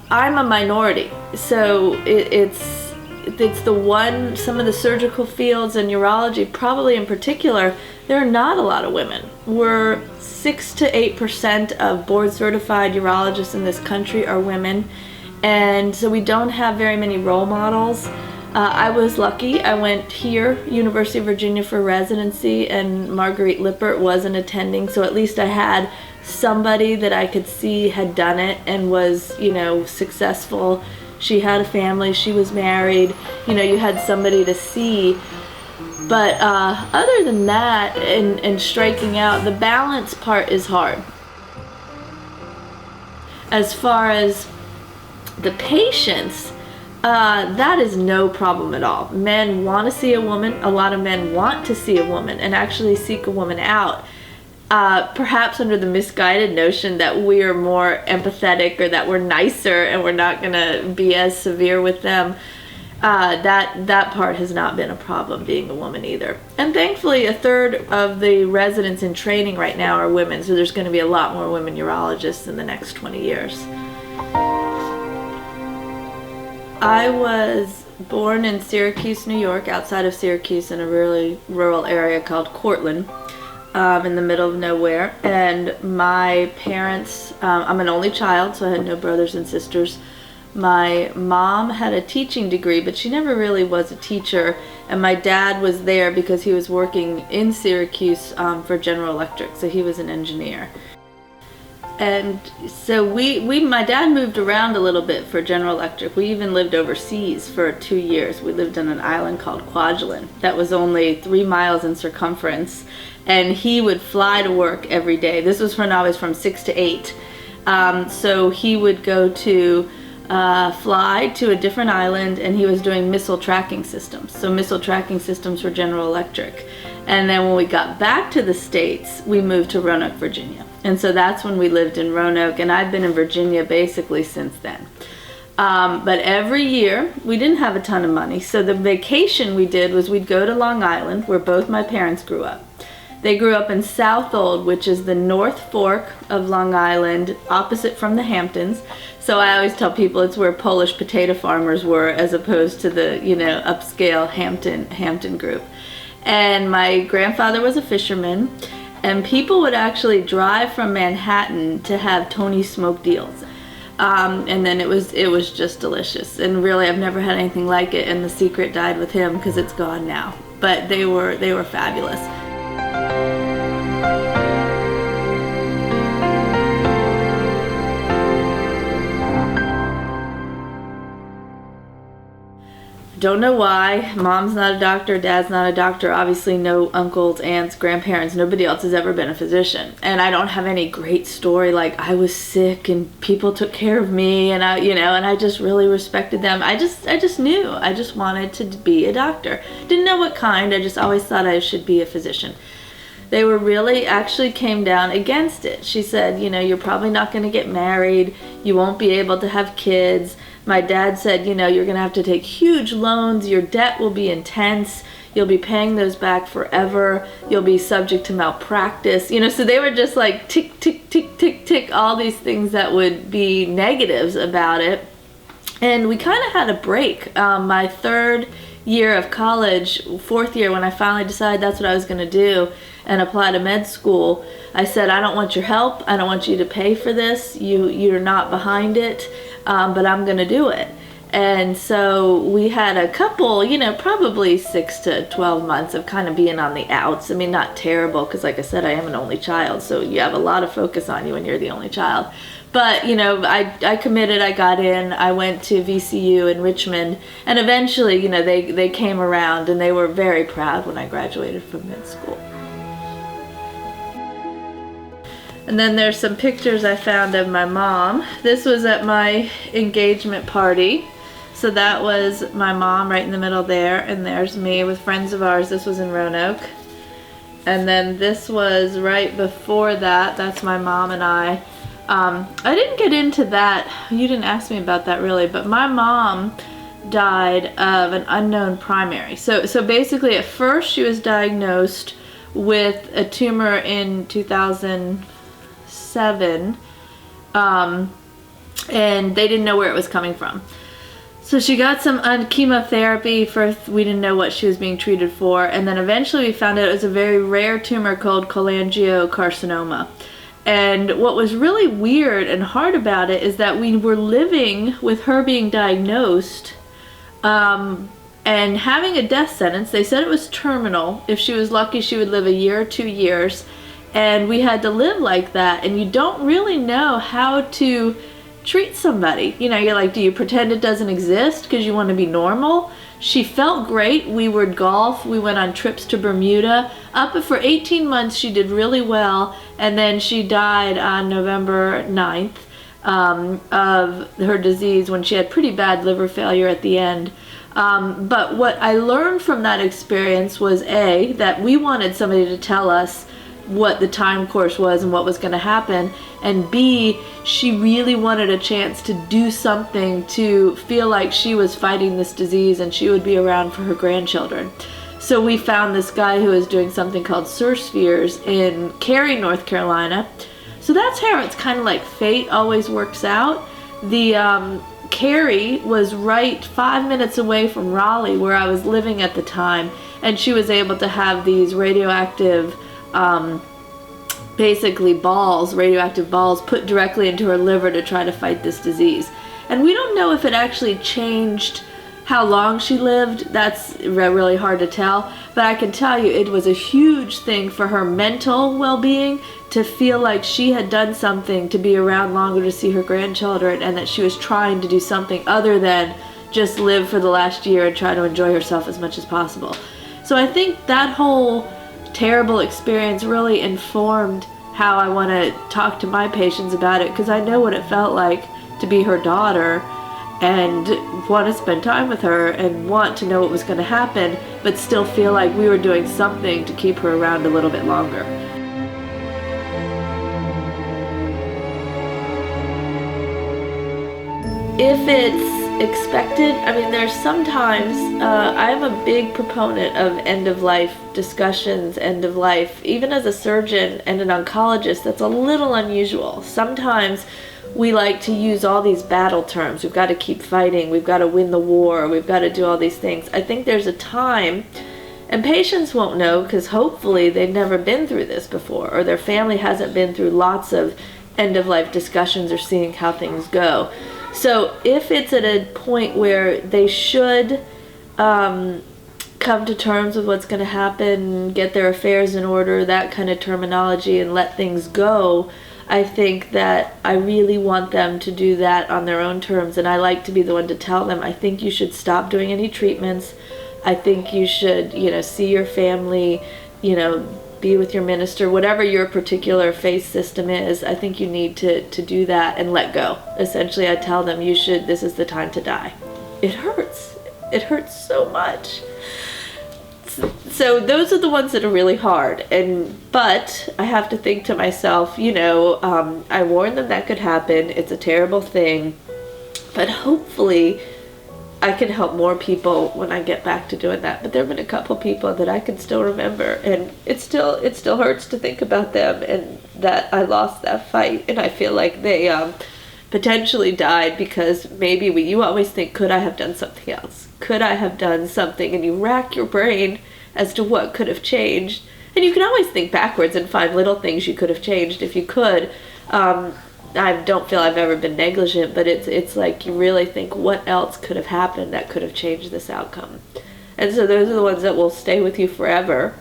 I'm a minority, so it's the one, some of the surgical fields and urology probably in particular, there are not a lot of women. We're 6 to 8% of board certified urologists in this country are women, and so we don't have very many role models. I was lucky. I went here, University of Virginia, for residency, and Marguerite Lippert wasn't attending, so at least I had somebody that I could see had done it and was, you know, successful. She had a family, she was married, you know, you had somebody to see. But other than that, and striking out, the balance part is hard. As far as the patients, that is no problem at all. Men want to see a woman. A lot of men want to see a woman and actually seek a woman out. Perhaps under the misguided notion that we're more empathetic or that we're nicer and we're not going to be as severe with them. That part has not been a problem, being a woman either. And thankfully, a third of the residents in training right now are women, so there's going to be a lot more women urologists in the next 20 years. I was born in Syracuse, New York, outside of Syracuse in a really rural area called Cortland, in the middle of nowhere. And my parents, I'm an only child, so I had no brothers and sisters. My mom had a teaching degree, but she never really was a teacher. And my dad was there because he was working in Syracuse for General Electric, so he was an engineer. And so my dad moved around a little bit for General Electric. We even lived overseas for 2 years. We lived on an island called Kwajalein that was only 3 miles in circumference. And he would fly to work every day. This was when I was from 6 to 8. So he would go to fly to a different island, and he was doing missile tracking systems. So missile tracking systems for General Electric. And then when we got back to the States, we moved to Roanoke, Virginia. And so that's when we lived in Roanoke, and I've been in Virginia basically since then. But every year, we didn't have a ton of money, so the vacation we did was we'd go to Long Island, where both my parents grew up. They grew up in Southold, which is the North Fork of Long Island, opposite from the Hamptons. So I always tell people it's where Polish potato farmers were, as opposed to the, you know, upscale Hampton group. And my grandfather was a fisherman, and people would actually drive from Manhattan to have Tony's smoked eels. And then it was just delicious. And really, I've never had anything like it, and the secret died with him because it's gone now. But they were fabulous. Don't know why. Mom's not a doctor, dad's not a doctor. Obviously no uncles, aunts, grandparents, nobody else has ever been a physician. And I don't have any great story like I was sick and people took care of me, and I just really respected them. I just knew. I just wanted to be a doctor. Didn't know what kind. I just always thought I should be a physician. They were really actually came down against it. She said, you're probably not going to get married. You won't be able to have kids. My dad said, you're going to have to take huge loans. Your debt will be intense. You'll be paying those back forever. You'll be subject to malpractice. So they were just like tick, tick, tick, tick, tick, all these things that would be negatives about it. And we kind of had a break. My third year of college, fourth year, when I finally decided that's what I was going to do and apply to med school, I said, I don't want your help. I don't want you to pay for this. You're not behind it, but I'm going to do it. And so we had a couple, probably 6 to 12 months of kind of being on the outs. I mean, not terrible, because like I said, I am an only child, so you have a lot of focus on you when you're the only child. But, I committed, I got in, I went to VCU in Richmond, and eventually, they came around, and they were very proud when I graduated from med school. And then there's some pictures I found of my mom. This was at my engagement party. So that was my mom right in the middle there, and there's me with friends of ours. This was in Roanoke. And then this was right before that. That's my mom and I. I didn't get into that. You didn't ask me about that really, but my mom died of an unknown primary. So basically at first she was diagnosed with a tumor in 2007, and they didn't know where it was coming from. So she got some chemotherapy. First, we didn't know what she was being treated for, and then eventually we found out it was a very rare tumor called cholangiocarcinoma. And what was really weird and hard about it is that we were living with her being diagnosed and having a death sentence. They said it was terminal. If she was lucky, she would live a year or 2 years. And we had to live like that, and you don't really know how to treat somebody. You know, you're like, do you pretend it doesn't exist because you want to be normal? She felt great. We would golf. We went on trips to Bermuda. Up for 18 months, she did really well, and then she died on November 9th of her disease when she had pretty bad liver failure at the end. But what I learned from that experience was A, that we wanted somebody to tell us what the time course was and what was going to happen, and B, she really wanted a chance to do something to feel like she was fighting this disease and she would be around for her grandchildren. So we found this guy who was doing something called Spheres in Cary, North Carolina. So that's how it's kind of like fate always works out. The Cary was right 5 minutes away from Raleigh, where I was living at the time, and she was able to have these radioactive basically radioactive balls put directly into her liver to try to fight this disease. And we don't know if it actually changed how long she lived. That's really hard to tell, but I can tell you it was a huge thing for her mental well-being to feel like she had done something to be around longer to see her grandchildren, and that she was trying to do something other than just live for the last year and try to enjoy herself as much as possible. So I think that whole terrible experience really informed how I want to talk to my patients about it, because I know what it felt like to be her daughter and want to spend time with her and want to know what was going to happen, but still feel like we were doing something to keep her around a little bit longer. If it's expected, I mean, there's sometimes, I'm a big proponent of end-of-life discussions, end-of-life. Even as a surgeon and an oncologist, that's a little unusual. Sometimes we like to use all these battle terms. We've got to keep fighting, we've got to win the war, we've got to do all these things. I think there's a time, and patients won't know because hopefully they've never been through this before, or their family hasn't been through lots of end-of-life discussions or seeing how things go. So if it's at a point where they should come to terms with what's going to happen, get their affairs in order, that kind of terminology, and let things go, I think that I really want them to do that on their own terms. And I like to be the one to tell them, I think you should stop doing any treatments. I think you should, see your family, be with your minister, whatever your particular faith system is. I think you need to do that and let go. Essentially, I tell them, this is the time to die. It hurts. It hurts so much. So those are the ones that are really hard. But I have to think to myself, I warned them that could happen. It's a terrible thing. But hopefully I can help more people when I get back to doing that. But there have been a couple people that I can still remember, and it still hurts to think about them and that I lost that fight, and I feel like they potentially died because maybe you always think, could I have done something else? Could I have done something? And you rack your brain as to what could have changed. And you can always think backwards and find little things you could have changed if you could. I don't feel I've ever been negligent, but it's like you really think, what else could have happened that could have changed this outcome? And so those are the ones that will stay with you forever.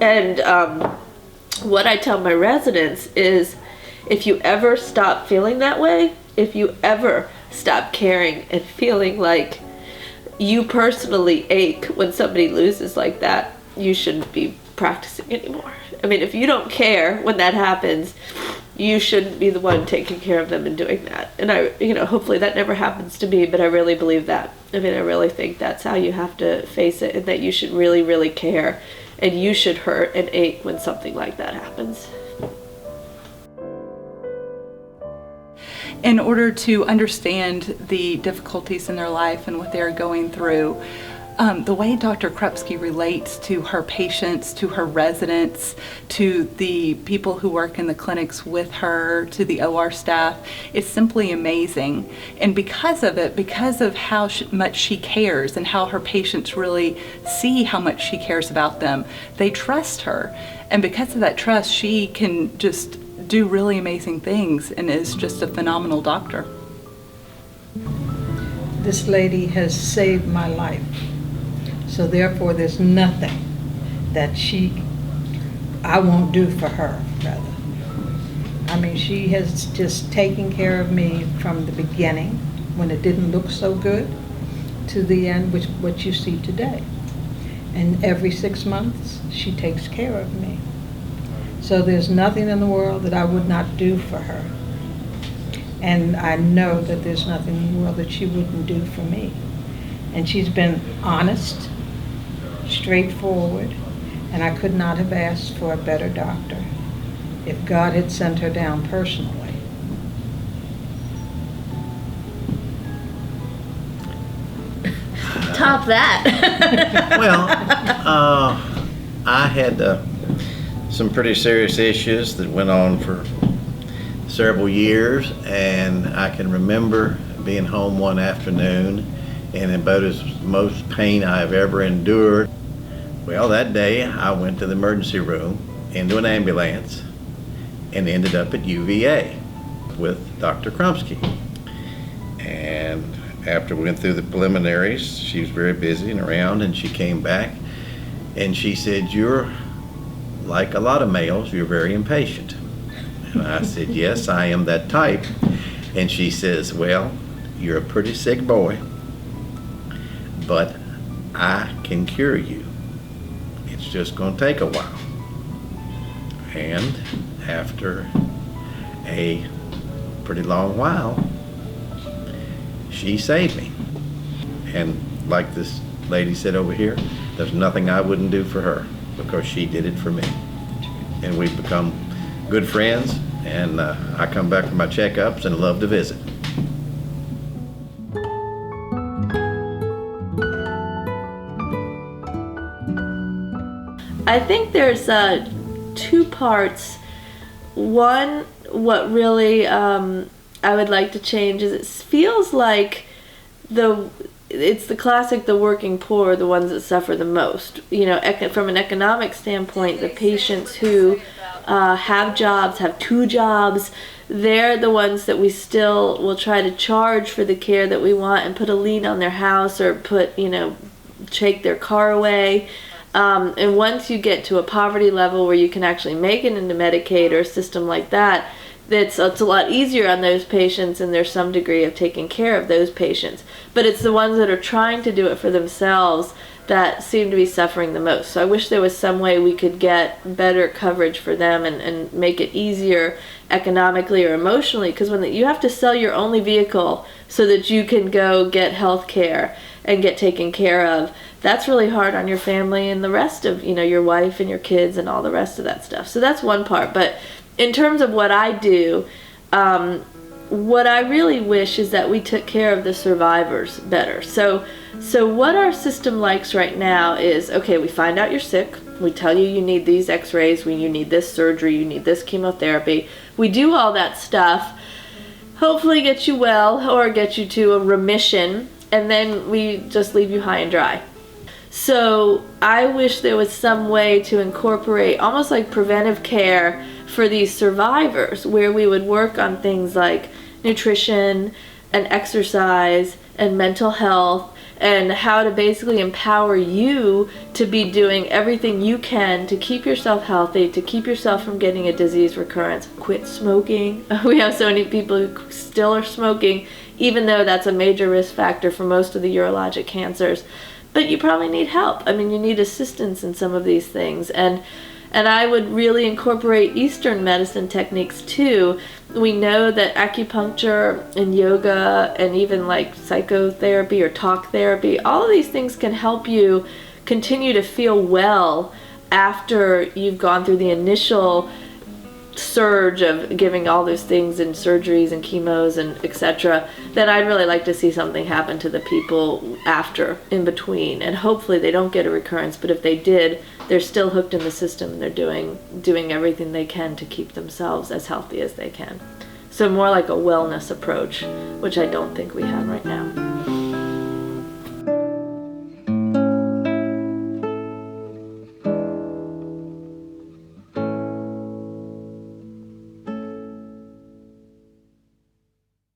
And what I tell my residents is, if you ever stop feeling that way, if you ever stop caring and feeling like you personally ache when somebody loses like that, you shouldn't be practicing anymore. I mean, if you don't care when that happens, you shouldn't be the one taking care of them and doing that. And hopefully that never happens to me, but I really believe that. I mean, I really think that's how you have to face it, and that you should really, really care, and you should hurt and ache when something like that happens. In order to understand the difficulties in their life and what they're going through, The way Dr. Krupski relates to her patients, to her residents, to the people who work in the clinics with her, to the OR staff, is simply amazing. And because of it, because of how much she cares and how her patients really see how much she cares about them, they trust her. And because of that trust, she can just do really amazing things and is just a phenomenal doctor. This lady has saved my life. So therefore, there's nothing that I won't do for her, rather. I mean, she has just taken care of me from the beginning, when it didn't look so good, to the end, what you see today. And every 6 months, she takes care of me. So there's nothing in the world that I would not do for her. And I know that there's nothing in the world that she wouldn't do for me. And she's been honest, straightforward, and I could not have asked for a better doctor if God had sent her down personally. Top that. Well, I had some pretty serious issues that went on for several years, and I can remember being home one afternoon and about as most pain I've ever endured. Well, that day I went to the emergency room, into an ambulance, and ended up at UVA with Dr. Krupski. And after we went through the preliminaries, she was very busy and around, and she came back and she said, "You're like a lot of males, you're very impatient." And I said, "Yes, I am that type." And she says, "Well, you're a pretty sick boy, but I can cure you. It's just going to take a while." And after a pretty long while, she saved me. And like this lady said over here, there's nothing I wouldn't do for her, because she did it for me. And we've become good friends, and I come back for my checkups and love to visit. I think there's two parts. One, what really I would like to change is it feels like it's the classic, the working poor are the ones that suffer the most. You know, from an economic standpoint, the patients who have jobs, have 2 jobs, they're the ones that we still will try to charge for the care that we want and put a lien on their house or take their car away. And once you get to a poverty level where you can actually make it into Medicaid or a system like that, it's a lot easier on those patients, and there's some degree of taking care of those patients. But it's the ones that are trying to do it for themselves that seem to be suffering the most. So I wish there was some way we could get better coverage for them and make it easier economically or emotionally, because when you have to sell your only vehicle so that you can go get health care and get taken care of, that's really hard on your family and the rest of, your wife and your kids and all the rest of that stuff. So that's one part. But in terms of what I do, what I really wish is that we took care of the survivors better. So what our system likes right now is, okay, we find out you're sick. We tell you you need these x-rays, you need this surgery, you need this chemotherapy. We do all that stuff, hopefully get you well or get you to a remission, and then we just leave you high and dry. So I wish there was some way to incorporate almost like preventive care for these survivors, where we would work on things like nutrition and exercise and mental health, and how to basically empower you to be doing everything you can to keep yourself healthy, to keep yourself from getting a disease recurrence. Quit smoking. We have so many people who still are smoking, even though that's a major risk factor for most of the urologic cancers. But you probably need help. I mean, you need assistance in some of these things. And I would really incorporate Eastern medicine techniques too. We know that acupuncture and yoga and even like psychotherapy or talk therapy, all of these things can help you continue to feel well after you've gone through the initial surge of giving all those things and surgeries and chemos and etc., then I'd really like to see something happen to the people after, in between, and hopefully they don't get a recurrence, but if they did, they're still hooked in the system and they're doing everything they can to keep themselves as healthy as they can. So more like a wellness approach, which I don't think we have right now.